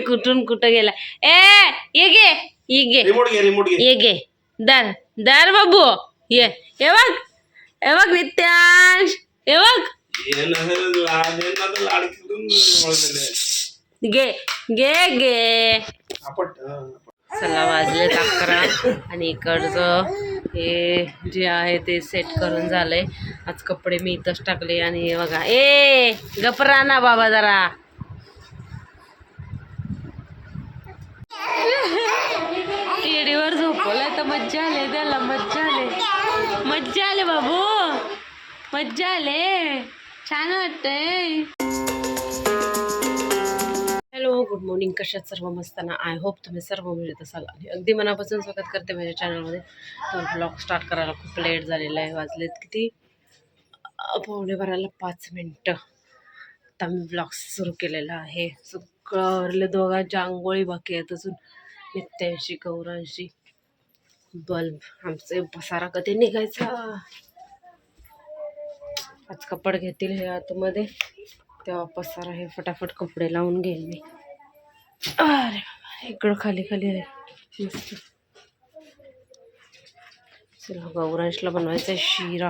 कुठून कुठं गेला? ये गे, ये गे, रिमोट घे ये गे. दर दर बाबू, ये हे बघ नित्यांश, हे बघ गे गे गे. चला वाजले 11 आणि इकडचं हे जे आहे ते सेट करून झालंय. आज कपडे मी इथंच टाकले आणि बघा गपरा ना बाबा जरा. टेडीवर झोपवलाय तर मज्जा आले त्याला, मज्जा आले बाबू, मज्जा आले, छान वाटतंय. Hello, good morning. कशात सर्व मस्त ना? आय होप तुम्ही सर्व मिळत असाल आणि अगदी मनापासून स्वागत करते माझ्या चॅनलमध्ये. तर ब्लॉग स्टार्ट करायला खूप लेट झालेला आहे. वाजलेत किती? 11:45. आता मी ब्लॉग सुरू केलेला आहे. सगळं दोघांच्या आंघोळी बाकी आहेत अजून, नित्यांशी गौरांशी. बल्ब आमचे पसारा कधी निघायचा. आज कपडे घेतील हे आतमध्ये, तेव्हा पसारा हे फटाफट कपडे लावून घेईल मी. अरे इकडं खाली आहे मस्त. चला गौरांशला बनवायचं आहे शिरा.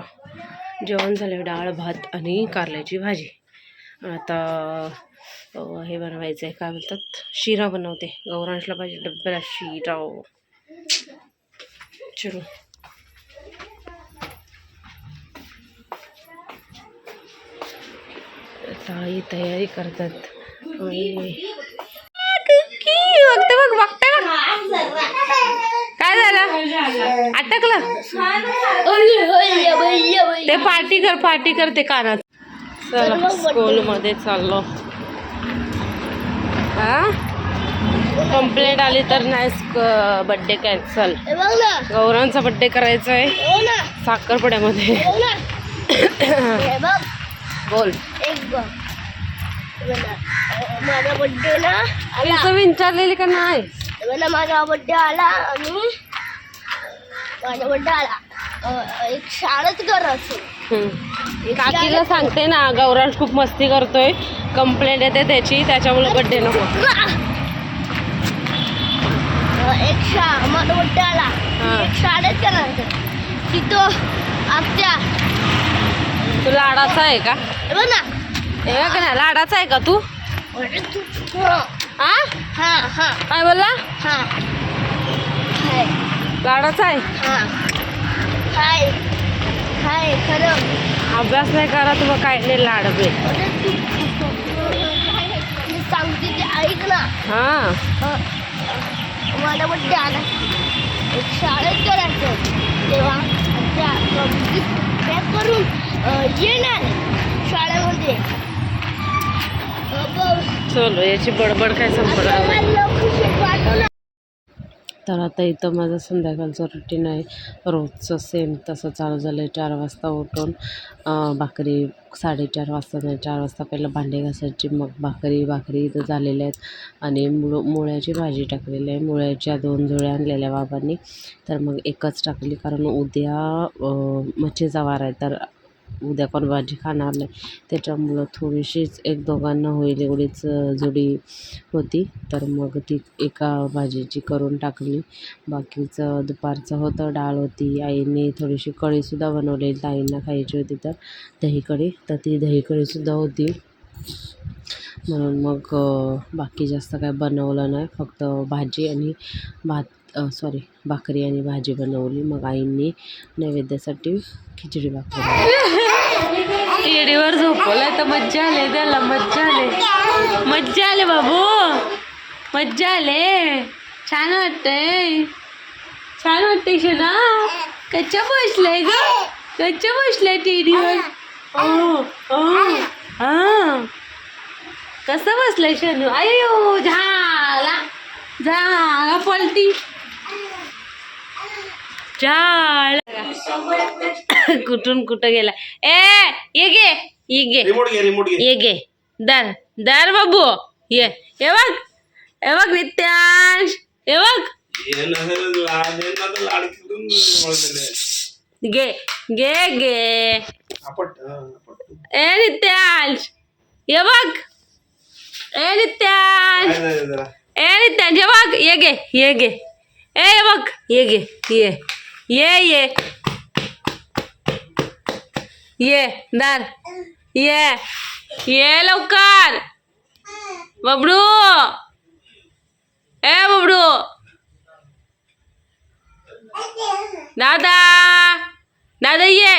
जेवण झालं, डाळ भात आणि कारल्याची भाजी. आता हे बनवायचं आहे, काय बोलतात, शिरा बनवते. गौरांशला पाहिजे डब्याला शिरा. चलो आता ही तयारी करतात. काय झालं? अटकलं ते. पार्टी करते कानात. चला स्कूलमध्ये चाललो. कंप्लेंट आली तर नाही, बड्डे कॅन्सल. गौरांचा बड्डे करायचा आहे साखरपुड्यामध्ये. बोल. माझा बड्डे ना तिचं विचारलेली का नाही? माझा बड्डे आला आणि एक शाळेत करायचं. काकीला सांगते ना, गौरांश खूप मस्ती करतोय, कंप्लेंट येते त्याची, त्याच्यामुळे बड्डे नको. माझा बड्डे आला, एक शाळेत करायचं. तिथं आत्या. तू लाडाचा आहे का? ना ना लाडाचा आहे का तू? काय बोलला? लाडाचा आहे? खरं अभ्यास नाही करा तुम्ही, काय नाही लाडबे. सांगते ते ऐक ना. मला बड्डे आला, एक शाळेत करायचं. तेव्हा पॅक करून येणार शाळेमध्ये. चलो याची बडबड काय संपणार. तर आता इथं माझं संध्याकाळचं रुटीन आहे, रोजचं सेम तसं चालू झालं आहे. 4 वाजता उठून भाकरी, 4:30 वाजता नाही, 4 वाजता पहिलं भांडे घासायची, मग भाकरी इथं झालेल्या आहेत. आणि मुळ्याची भाजी टाकलेली आहे. मुळ्याच्या 2 जुळ्या आणलेल्या बाबांनी, तर मग एकच टाकली, कारण उद्या मच्छीचा वार आहे, तर उद्या कोण भाजी खाणार नाही, त्याच्यामुळं थोडीशीच 1-2 होईल एवढीच जुडी होती, तर मग ती एका भाजीची करून टाकली. बाकीचं दुपारचं होतं, डाळ होती. आईने थोडीशी कढीसुद्धा बनवलेली, ताईंना खायची होती तर दही कढी, तर ती दही कढीसुद्धा होती. म्हणून मग बाकी जास्त काय बनवलं नाही, फक्त भाजी आणि भाकरी आणि भाजी बनवली. मग आईंनी नैवेद्यासाठी खिचडी भाकरी. टेडीवर झोपवलाय तर मज्जा आले त्याला, मज्जा आले बाबू, मज्जा आले, छान वाटतंय शना. कच्चा बसलाय ग, कच्चा बसलाय टेडीवर. कसं बसलाय शनू? अयो झाला पलटी. कुठून कुठं गेला? ये गे, रिमोट घे ये गे. दर बाबू, ये हे बघ नित्यांश, हे बघ गे गे गे. नित्यांश, हे बघ ए नित्यान, ए नित्यान, जे बघ, ये गे, ये गे, ए बघ, ये गे, ये दार, ये लवकर बबडू, ए बबडू, दादा, दादा ये,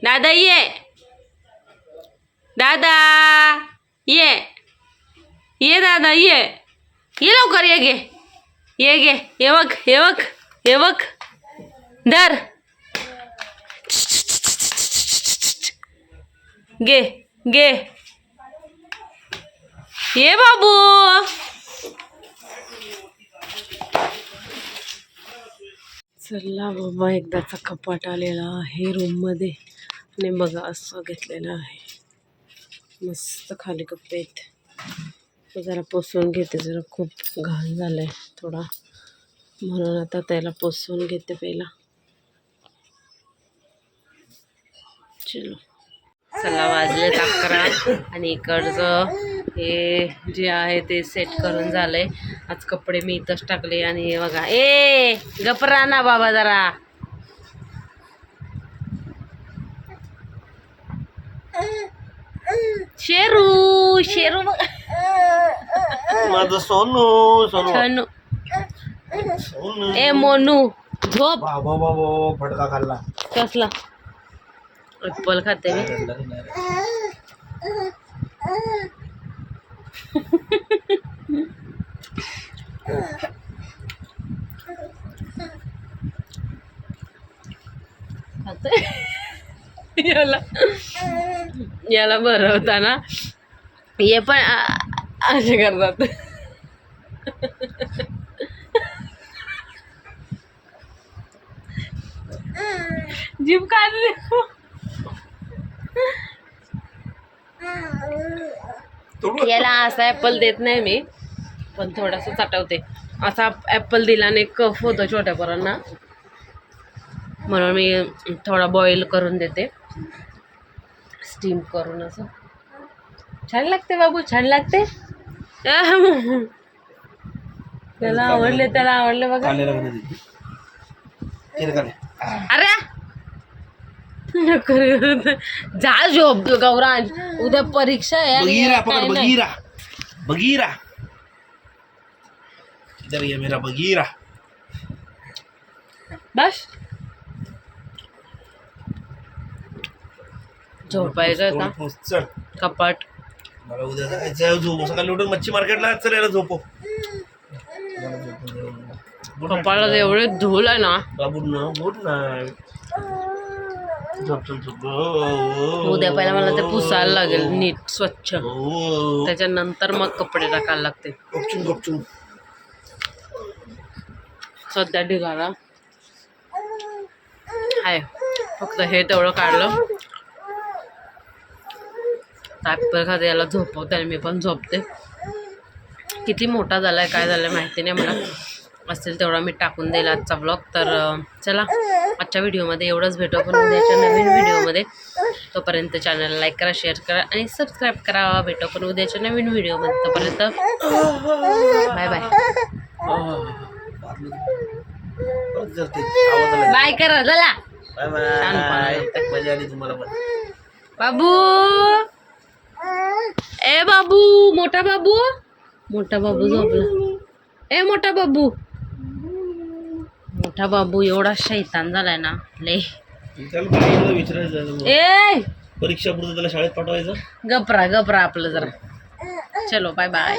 दादा ये, दादा ये दादा ये लवकर, ये गे, ये बघ धर, गे ये बाबू, चला बाबा, एकदाचा कपाट आलेला आहे रूममध्ये आणि बघा असं घेतलेलं आहे. मस्त खाली कप्पे आहेत. जरा पुसून घेते, जरा खूप घाण झालंय थोडा, म्हणून आता त्याला पुसून घेते पहिला. चलो, चला वाजलेत 11 आणि इकडचं हे जे आहे ते सेट करून झालंय. आज कपडे मी इथंच टाकले आणि हे बघा, ए गपरा ना बाबा जरा. शेरू माझं सोनू छनू, ए मोनू झोप. बाबा फटका खाल्ला. कसला ॲपल खाते मी. याला बरं होता ना, हे पण असे करतात. जीभ काढली. याला असा ॲपल देत नाही मी, पण थोडासा चाटवते. असा ॲपल दिल्याने कफ होतो छोट्या पोरांना, म्हणून मी थोडा बॉईल करून देते, स्टीम करून. असं छान लागते बाबू, छान लागते. त्याला आवडले बघा. अरे जा झोप गौरांज, उद्या परीक्षा आहे. बगीरा इधर ये मेरा बगीरा. बस झोपायचं का चल कपाट. मला उद्या जायचं झोपू. सकाळी उठून मच्छी मार्केटला चल याला झोपू. कपाळाला एवढे धूल आहे ना. बाबू ना बोट नाही. झोप चल झोप. उद्या पहिला मला ते पुसायला लागेल नीट स्वच्छ, त्याच्यानंतर मग कपडे टाकायला लागते. गपचून सध्या ढिगारा आहे, फक्त हे तेवढं काढलं. ॲपल खाते, याला झोपवते आणि मी पण झोपते. किती मोठा झालाय काय झालंय माहिती नाही मला. असेल तेवढा मी टाकून देईल आजचा ब्लॉग. तर चला आजच्या व्हिडिओमध्ये एवढंच. भेटू आपण उद्याच्या नवीन व्हिडिओमध्ये. तोपर्यंत चॅनलला लाईक करा, शेअर करा आणि सबस्क्राईब करा. भेटू आपण उद्याच्या नवीन व्हिडिओमध्ये. तोपर्यंत बाय बाय. बाय करा चला. Bye bye. मजा आली तुम्हाला पण. बाबू, ए बाबू, मोठा बाबू झोपला. ए मोठा बाबू एवढा शैतान झालाय ना लय. विचारायचं ए परीक्षा पुरतं त्याला शाळेत पाठवायचं. गपरा आपलं जरा. चलो बाय बाय.